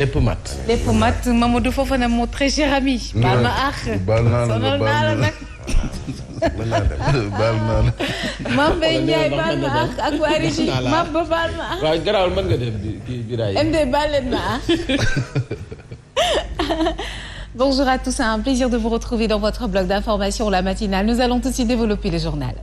lépp mat. lépp mat Mamadou Fofana mon très cher ami. baal ma àq. baal naa la nag. baal naa la. Mame Mbaye Ndiaye baal ma àq ak waa Régie Mame Ba baal ma àq. waaw garaawul mën nga def biraay. MD baal leen ma àq. Bonjour à tous, c'est un plaisir de vous retrouver dans votre bloc d'information la matinale. Nous allons tout de suite développer le journal.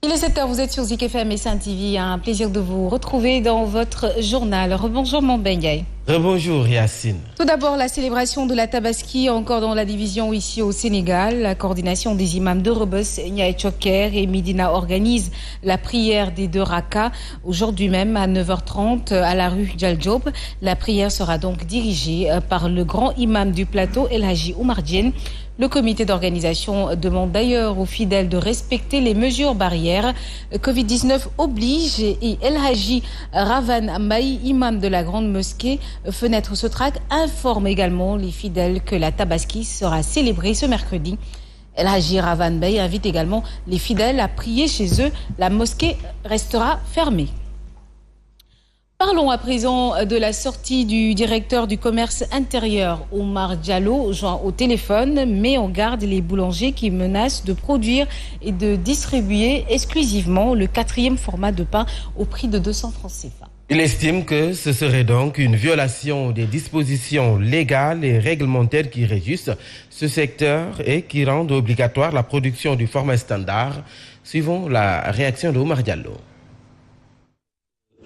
Il est 7h, vous êtes sur Zik FM et Sen TV. Un plaisir de vous retrouver dans votre journal. Rebonjour Mame Mbaye Ndiaye. Rebonjour Yacine. Tout d'abord, la célébration de la Tabaski, encore dans la division ici au Sénégal. La coordination des imams de Rebeuss, Niayes Thioker et Médina organise la prière des 2 rakas. Aujourd'hui même, à 9h30, à la rue Dial Diop. La prière sera donc dirigée par le grand imam du plateau, El Hadji Oumar Diène. Le comité d'organisation demande d'ailleurs aux fidèles de respecter les mesures barrières. Covid-19 oblige et El Hadji Ravan Mbaye, imam de la grande mosquée Fenêtre Sotrac, informe également les fidèles que la Tabaski sera célébrée ce mercredi. El Hadji Ravan Mbaye invite également les fidèles à prier chez eux. La mosquée restera fermée. Parlons à présent de la sortie du directeur du commerce intérieur, Omar Diallo, joint au téléphone, met en garde les boulangers qui menacent de produire et de distribuer exclusivement le 4e format de pain au prix de 200 francs CFA. Il estime que ce serait donc une violation des dispositions légales et réglementaires qui régissent ce secteur et qui rendent obligatoire la production du format standard. Suivons la réaction de Omar Diallo.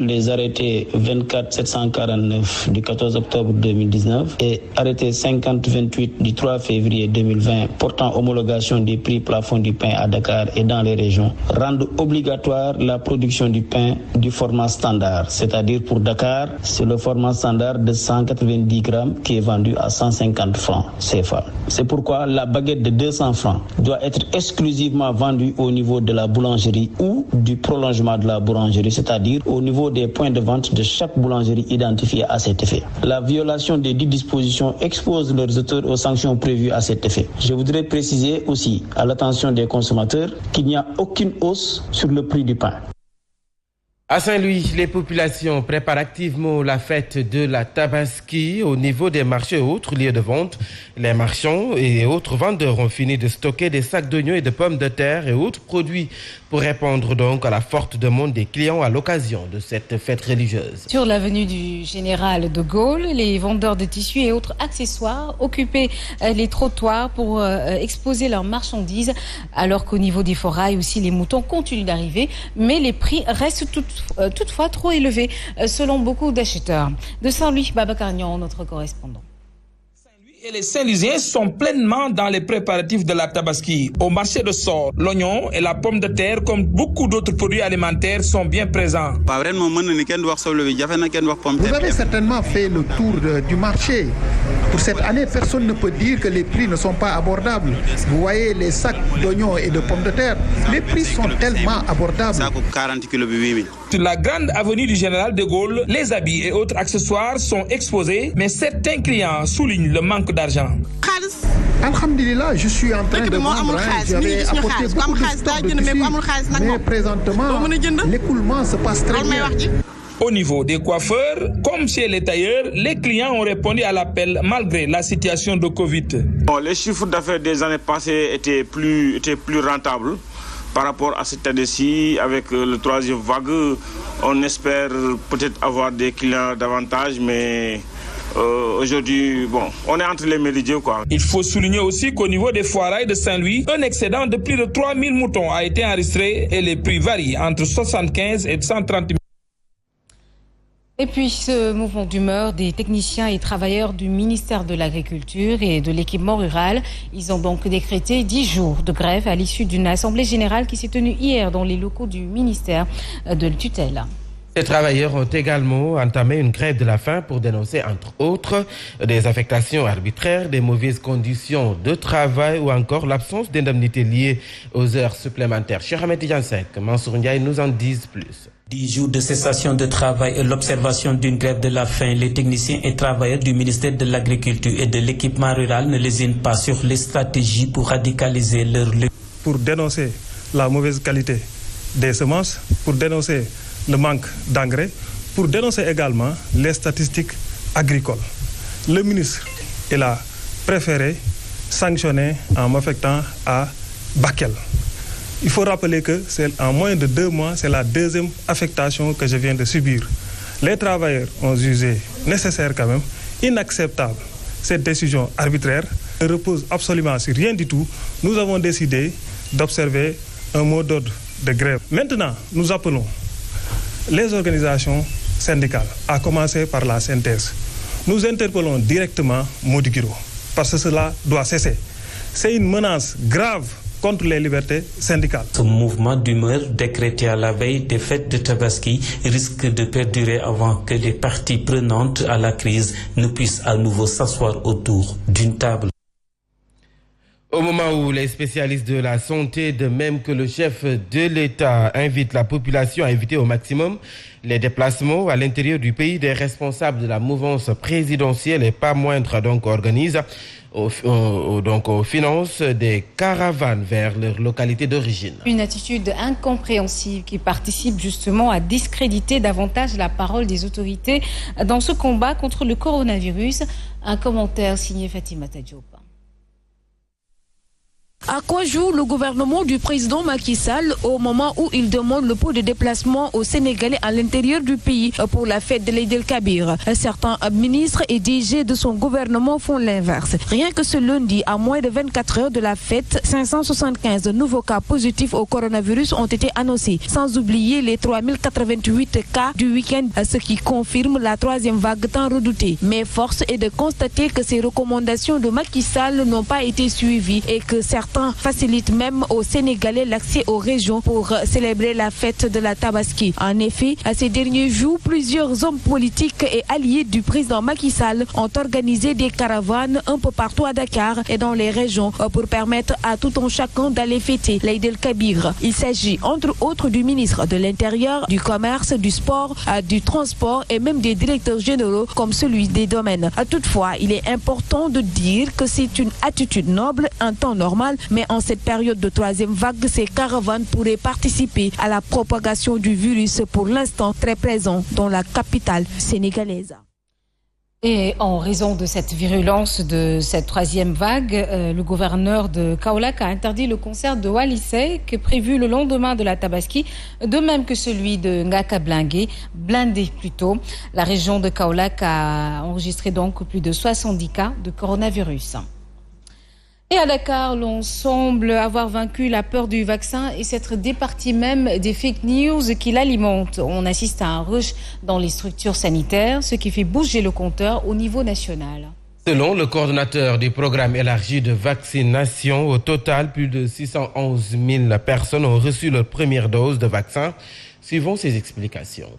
Les arrêtés 24 749 du 14 octobre 2019 et arrêté 5028 du 3 février 2020 portant homologation des prix plafonds du pain à Dakar et dans les régions rendent obligatoire la production du pain du format standard. C'est-à-dire pour Dakar, c'est le format standard de 190 grammes qui est vendu à 150 francs CFA. C'est pourquoi la baguette de 200 francs doit être exclusivement vendue au niveau de la boulangerie ou du prolongement de la boulangerie, c'est-à-dire au niveau des points de vente de chaque boulangerie identifiée à cet effet. La violation des 10 dispositions expose leurs auteurs aux sanctions prévues à cet effet. Je voudrais préciser aussi à l'attention des consommateurs qu'il n'y a aucune hausse sur le prix du pain. À Saint-Louis, les populations préparent activement la fête de la Tabaski au niveau des marchés et autres lieux de vente. Les marchands et autres vendeurs ont fini de stocker des sacs d'oignons et de pommes de terre et autres produits pour répondre donc à la forte demande des clients à l'occasion de cette fête religieuse. Sur l'avenue du Général de Gaulle, les vendeurs de tissus et autres accessoires occupaient les trottoirs pour exposer leurs marchandises, alors qu'au niveau des forails aussi, les moutons continuent d'arriver, mais les prix restent toutefois trop élevés selon beaucoup d'acheteurs. De Saint-Louis, Babacar Niang, notre correspondant. Et les Saint-Louisiens sont pleinement dans les préparatifs de la Tabaski. Au marché de Sor, l'oignon et la pomme de terre, comme beaucoup d'autres produits alimentaires, sont bien présents. Vous avez certainement fait le tour du marché. Pour cette année, personne ne peut dire que les prix ne sont pas abordables. Vous voyez les sacs d'oignons et de pommes de terre, les prix sont tellement abordables. Sur la grande avenue du Général de Gaulle, les habits et autres accessoires sont exposés, mais certains clients soulignent le manque d'argent. Alhamdulillah, je suis en train de vendre. J'avais apporté beaucoup de stock de tissus, mais présentement, l'écoulement se passe très bien. Au niveau des coiffeurs, comme chez les tailleurs, les clients ont répondu à l'appel malgré la situation de Covid. Les chiffres d'affaires des années passées étaient plus rentables. Par rapport à cette année-ci, avec le 3e vague, on espère peut-être avoir des clients davantage, mais aujourd'hui, on est entre les méridiens, quoi. Il faut souligner aussi qu'au niveau des foirailles de Saint-Louis, un excédent de plus de 3000 moutons a été enregistré et les prix varient entre 75 et 130 000. Et puis ce mouvement d'humeur des techniciens et travailleurs du ministère de l'Agriculture et de l'équipement rural, ils ont donc décrété 10 jours de grève à l'issue d'une assemblée générale qui s'est tenue hier dans les locaux du ministère de tutelle. Ces travailleurs ont également entamé une grève de la faim pour dénoncer, entre autres, des affectations arbitraires, des mauvaises conditions de travail ou encore l'absence d'indemnités liées aux heures supplémentaires. Cheikh Ahmed Tidiane Seck, Mansour Ndiaye nous en disent plus. 10 jours de cessation de travail et l'observation d'une grève de la faim, les techniciens et travailleurs du ministère de l'Agriculture et de l'équipement rural ne lésinent pas sur les stratégies pour radicaliser leur lutte. Pour dénoncer la mauvaise qualité des semences, pour dénoncer le manque d'engrais, pour dénoncer également les statistiques agricoles. Le ministre, il a préféré sanctionner en m'affectant à Bakel. Il faut rappeler que c'est en moins de 2 mois, c'est la deuxième affectation que je viens de subir. Les travailleurs ont jugé nécessaire quand même, inacceptable. Cette décision arbitraire ne repose absolument sur rien du tout. Nous avons décidé d'observer un mot d'ordre de grève. Maintenant, nous appelons les organisations syndicales, à commencer par la synthèse. Nous interpellons directement Mody Guiro, parce que cela doit cesser. C'est une menace grave contre les libertés syndicales. Ce mouvement d'humeur décrété à la veille des fêtes de Tabaski risque de perdurer avant que les parties prenantes à la crise ne puissent à nouveau s'asseoir autour d'une table. Au moment où les spécialistes de la santé, de même que le chef de l'État, invitent la population à éviter au maximum les déplacements à l'intérieur du pays, des responsables de la mouvance présidentielle et pas moindre donc organisent aux finances des caravanes vers leur localité d'origine. Une attitude incompréhensible qui participe justement à discréditer davantage la parole des autorités dans ce combat contre le coronavirus. Un commentaire signé Fatima Diop. À quoi joue le gouvernement du président Macky Sall au moment où il demande le pot de déplacement aux Sénégalais à l'intérieur du pays pour la fête de l'Eid el-Kabir? Certains ministres et DG de son gouvernement font l'inverse. Rien que ce lundi, à moins de 24 heures de la fête, 575 nouveaux cas positifs au coronavirus ont été annoncés, sans oublier les 3088 cas du week-end, ce qui confirme la troisième vague tant redoutée. Mais force est de constater que ces recommandations de Macky Sall n'ont pas été suivies et que certains facilite même aux Sénégalais l'accès aux régions pour célébrer la fête de la Tabaski. En effet, à ces derniers jours, plusieurs hommes politiques et alliés du président Macky Sall ont organisé des caravanes un peu partout à Dakar et dans les régions pour permettre à tout un chacun d'aller fêter l'Eid el-Kabir. Il s'agit entre autres du ministre de l'Intérieur, du Commerce, du Sport, du Transport et même des directeurs généraux comme celui des domaines. Toutefois, il est important de dire que c'est une attitude noble en temps normal, mais en cette période de troisième vague, ces caravanes pourraient participer à la propagation du virus pour l'instant très présent dans la capitale sénégalaise. Et en raison de cette virulence de cette troisième vague, le gouverneur de Kaolack a interdit le concert de Wally Seck prévu le lendemain de la Tabaski, de même que celui de Ngaka Blindé plutôt. La région de Kaolack a enregistré donc plus de 70 cas de coronavirus. Et à Dakar, l'on semble avoir vaincu la peur du vaccin et s'être départi même des fake news qui l'alimentent. On assiste à un rush dans les structures sanitaires, ce qui fait bouger le compteur au niveau national. Selon le coordonnateur du programme élargi de vaccination, au total, plus de 611 000 personnes ont reçu leur première dose de vaccin. Suivons ces explications.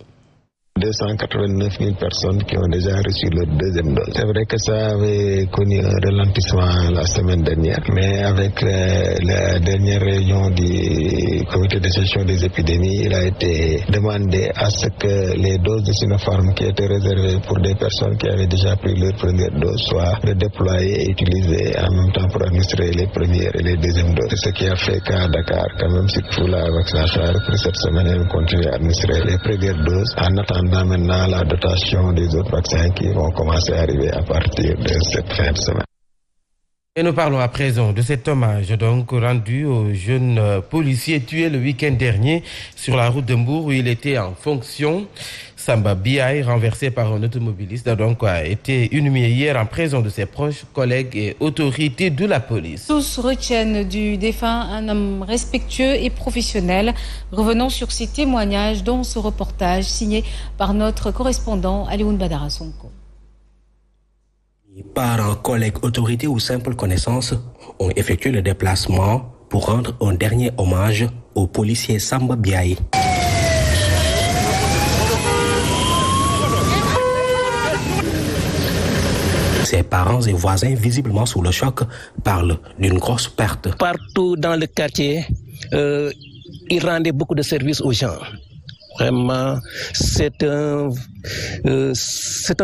289 000 personnes qui ont déjà reçu leur deuxième dose. C'est vrai que ça avait connu un ralentissement la semaine dernière, mais avec la dernière réunion du comité de gestion des épidémies, il a été demandé à ce que les doses de Sinopharm qui étaient réservées pour des personnes qui avaient déjà pris leur première dose soient redéployées et utilisées en même temps pour administrer les premières et les deuxièmes doses. C'est ce qui a fait qu'à Dakar, quand même, si la vaccination a repris cette semaine, on continue à administrer les premières doses en attendant maintenant la dotation des autres vaccins qui vont commencer à arriver à partir de cette fin de semaine. Et nous parlons à présent de cet hommage donc rendu au jeune policier tué le week-end dernier sur la route de Mbour où il était en fonction. Samba Biaye, renversé par un automobiliste, donc a été inhumé hier en présence de ses proches, collègues et autorités de la police. Tous retiennent du défunt un homme respectueux et professionnel. Revenons sur ces témoignages dans ce reportage signé par notre correspondant Alioune Badara Sonko. Parents, collègues, autorités ou simples connaissances ont effectué le déplacement pour rendre un dernier hommage au policier Samba Biaye. Ses parents et voisins, visiblement sous le choc, parlent d'une grosse perte. Partout dans le quartier, il rendait beaucoup de services aux gens. Vraiment, c'est un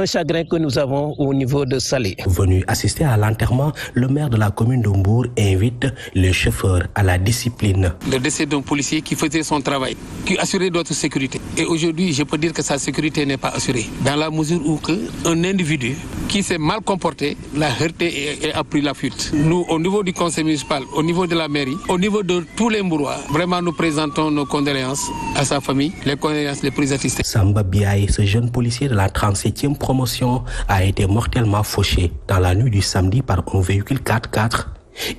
chagrin que nous avons au niveau de Salé. Venu assister à l'enterrement, le maire de la commune de Mbour invite les chauffeurs à la discipline. Le décès d'un policier qui faisait son travail, qui assurait notre sécurité. Et aujourd'hui, je peux dire que sa sécurité n'est pas assurée. Dans la mesure où un individu qui s'est mal comporté l'a heurté et a pris la fuite. Nous, au niveau du conseil municipal, au niveau de la mairie, au niveau de tous les Mbourois, vraiment nous présentons nos condoléances à sa famille, les condoléances les plus attestées. Samba Biaye, ce jeune policier de la 37e promotion, a été mortellement fauché dans la nuit du samedi par un véhicule 4x4.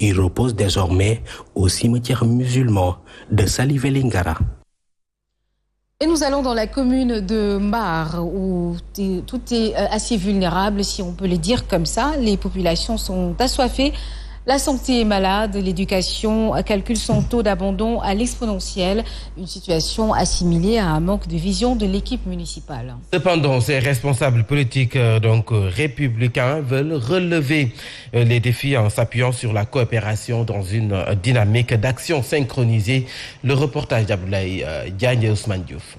Il repose désormais au cimetière musulman de Salivelingara. Et nous allons dans la commune de Mbar, où tout est assez vulnérable, si on peut le dire comme ça. Les populations sont assoiffées, la santé est malade, l'éducation calcule son taux d'abandon à l'exponentielle. Une situation assimilée à un manque de vision de l'équipe municipale. Cependant, ces responsables politiques républicains veulent relever les défis en s'appuyant sur la coopération dans une dynamique d'action synchronisée. Le reportage d'Abdoulaye Diagne et Ousmane Diouf.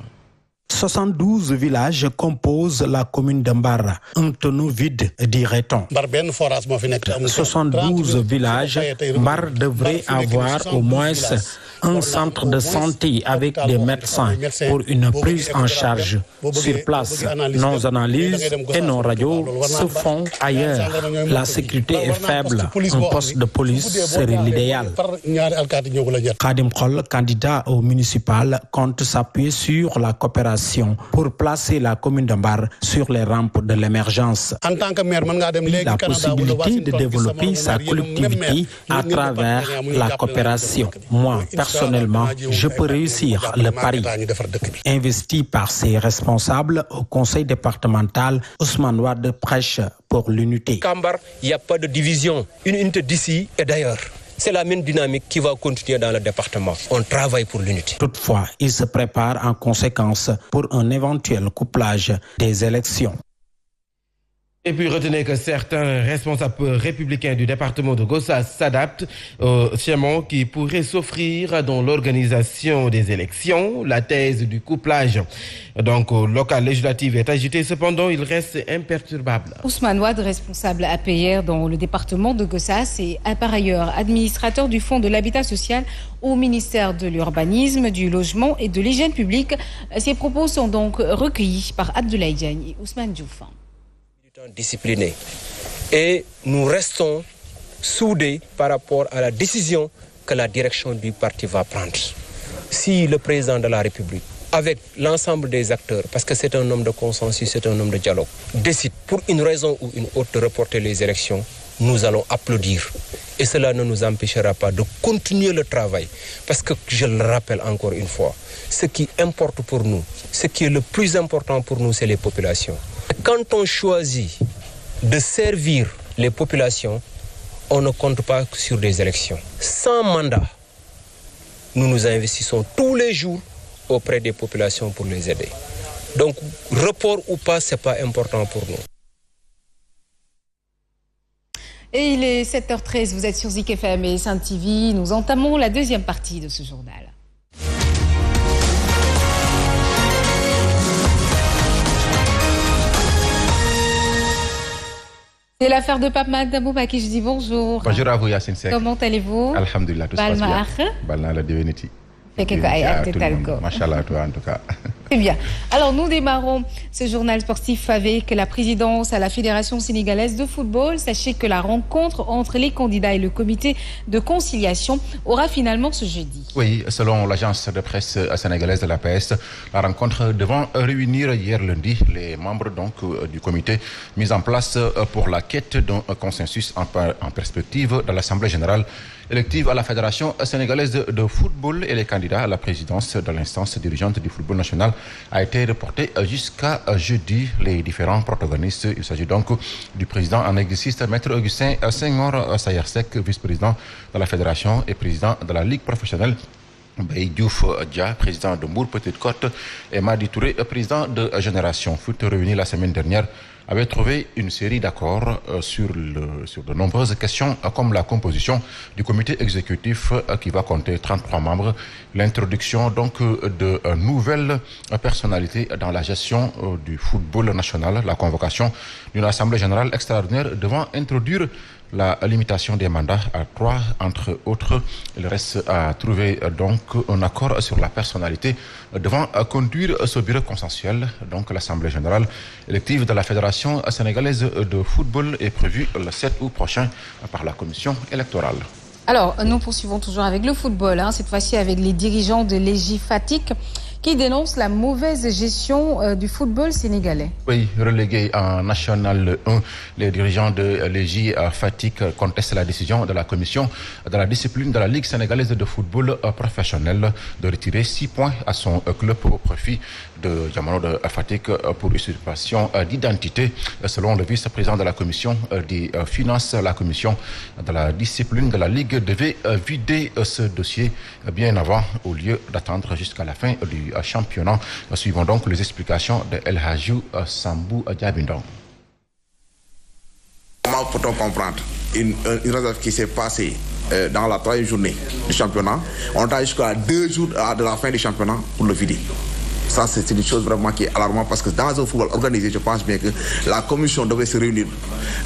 72 villages composent la commune de Mbar, un tonneau vide, dirait-on. 72 villages, Mbar devrait avoir au moins un centre de santé avec des médecins pour une prise en charge. Sur place, nos analyses et nos radios se font ailleurs. La sécurité est faible. Un poste de police serait l'idéal. Khadim Khol, candidat au municipal, compte s'appuyer sur la coopération pour placer la commune de Mbar sur les rampes de l'émergence. La possibilité de développer sa collectivité à travers la coopération. Moi, personnellement, je peux réussir le pari. Investi par ses responsables au conseil départemental, Ousmane Wade prêche pour l'unité. Kambar, il n'y a pas de division. Une unité d'ici et d'ailleurs. C'est la même dynamique qui va continuer dans le département. On travaille pour l'unité. Toutefois, il se prépare en conséquence pour un éventuel couplage des élections. Et puis retenez que certains responsables républicains du département de Gossas s'adaptent au schéma qui pourrait s'offrir dans l'organisation des élections. La thèse du couplage local législatif est agitée, cependant il reste imperturbable. Ousmane Wade, responsable APR dans le département de Gossas et par ailleurs administrateur du Fonds de l'habitat social au ministère de l'urbanisme, du logement et de l'hygiène publique. Ces propos sont donc recueillis par Abdoulaye Diagne et Ousmane Diouf. Disciplinés. Et nous restons soudés par rapport à la décision que la direction du parti va prendre. Si le président de la République, avec l'ensemble des acteurs, parce que c'est un homme de consensus, c'est un homme de dialogue, décide pour une raison ou une autre de reporter les élections, nous allons applaudir. Et cela ne nous empêchera pas de continuer le travail. Parce que, je le rappelle encore une fois, ce qui importe pour nous, ce qui est le plus important pour nous, c'est les populations. Quand on choisit de servir les populations, on ne compte pas sur des élections. Sans mandat, nous nous investissons tous les jours auprès des populations pour les aider. Donc, report ou pas, ce n'est pas important pour nous. Et il est 7h13, vous êtes sur Zik FM et Saint TV. Nous entamons la deuxième partie de ce journal. C'est l'affaire de Pape Mahamadou à qui je dis bonjour. Bonjour à vous, Yacine Seck. Comment allez-vous? Alhamdulillah, tout se passe bien. Balna la divinity. Machallah, toi en tout cas. C'est bien. Alors nous démarrons ce journal sportif avec la présidence à la Fédération sénégalaise de football. Sachez que la rencontre entre les candidats et le comité de conciliation aura finalement ce jeudi. Oui, selon l'agence de presse sénégalaise de l'APS, la rencontre devant réunir hier lundi les membres du comité mis en place pour la quête d'un consensus en perspective de l'Assemblée générale élective à la Fédération sénégalaise de football et les candidats à la présidence de l'instance dirigeante du football national a été reporté jusqu'à jeudi. Les différents protagonistes, il s'agit donc du président en exercice, Maître Augustin Senghor Sayersek, vice-président de la Fédération et président de la Ligue professionnelle, Baye Diouf Dia, président de Mbour Petite Côte, et Madi Touré, président de Génération Foot, réunis la semaine dernière avait trouvé une série d'accords sur de nombreuses questions comme la composition du comité exécutif qui va compter 33 membres, l'introduction donc de nouvelles personnalités dans la gestion du football national, la convocation d'une assemblée générale extraordinaire devant introduire la limitation des mandats à 3, entre autres. Il reste à trouver donc un accord sur la personnalité devant conduire ce bureau consensuel. Donc l'Assemblée générale élective de la Fédération sénégalaise de football est prévue le 7 août prochain par la commission électorale. Alors, nous poursuivons toujours avec le football, cette fois-ci avec les dirigeants de l'EJ Fatick qui dénoncent la mauvaise gestion du football sénégalais. Oui, relégués en National 1, les dirigeants de l'EJ Fatick contestent la décision de la commission de la discipline de la Ligue sénégalaise de football professionnel de retirer 6 points à son club au profit de Diamano de Fatick pour usurpation d'identité. Selon le vice-président de la commission des finances, la commission de la discipline de la Ligue devait vider ce dossier bien avant, au lieu d'attendre jusqu'à la fin du championnat. Suivons donc les explications de El Hadjou Sambou Diabindong. Comment peut-on comprendre une réserve qui s'est passée dans la 3e journée du championnat? On a jusqu'à 2 jours de la fin du championnat pour le vider. Ça, c'est une chose vraiment qui est alarmante parce que dans un football organisé, je pense bien que la commission devait se réunir.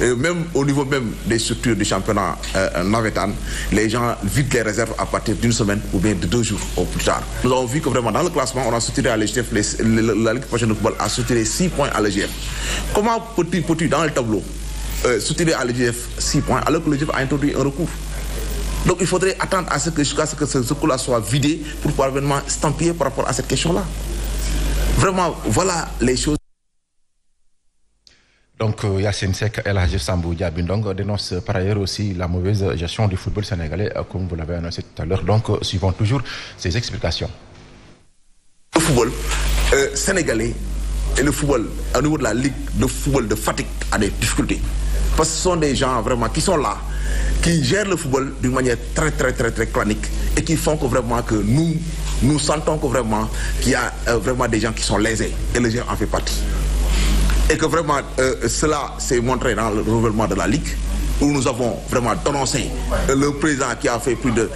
Même au niveau même des structures du championnat navétane, les gens vident les réserves à partir d'une semaine ou bien de 2 jours au plus tard. Nous avons vu que vraiment dans le classement, on a soutiré à l'EGF, la Ligue professionnelle de football a soutiré 6 points à l'EGF. Comment peux-tu dans le tableau soutirer à l'EGF 6 points alors que l'EGF a introduit un recours? Donc il faudrait attendre jusqu'à ce que ce recours-là soit vidé pour pouvoir vraiment stampiller par rapport à cette question-là. Vraiment, voilà les choses. Donc Yassine Seck, El Hadji Sambou Diabindong dénonce par ailleurs aussi la mauvaise gestion du football sénégalais, comme vous l'avez annoncé tout à l'heure. Donc suivons toujours ces explications. Le football sénégalais et le football au niveau de la Ligue de football de Fatick a des difficultés. Parce que ce sont des gens vraiment qui sont là, qui gèrent le football d'une manière très clanique et qui font que vraiment que nous sentons que vraiment qu'il y a vraiment des gens qui sont lésés et le gens en fait partie. Et que vraiment cela s'est montré dans le renouvellement de la Ligue où nous avons vraiment dénoncé le président qui a fait plus de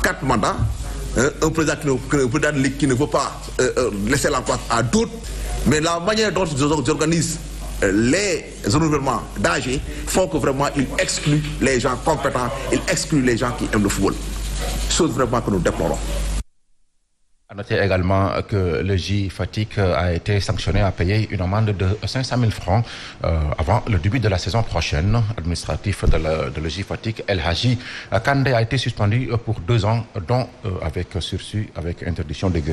4 mandats, un président de Ligue qui ne veut pas laisser la place à d'autres, mais la manière dont ils organisent les renouvellements d'AG font que vraiment ils excluent les gens compétents, ils excluent les gens qui aiment le football. Chose vraiment que nous déplorons. À noter également que le J Fatick a été sanctionné à payer une amende de 500 000 francs avant le début de la saison prochaine. Administratif de le J Fatick, El Hadji Kandé a été suspendu pour 2 ans, dont avec sursis, avec interdiction de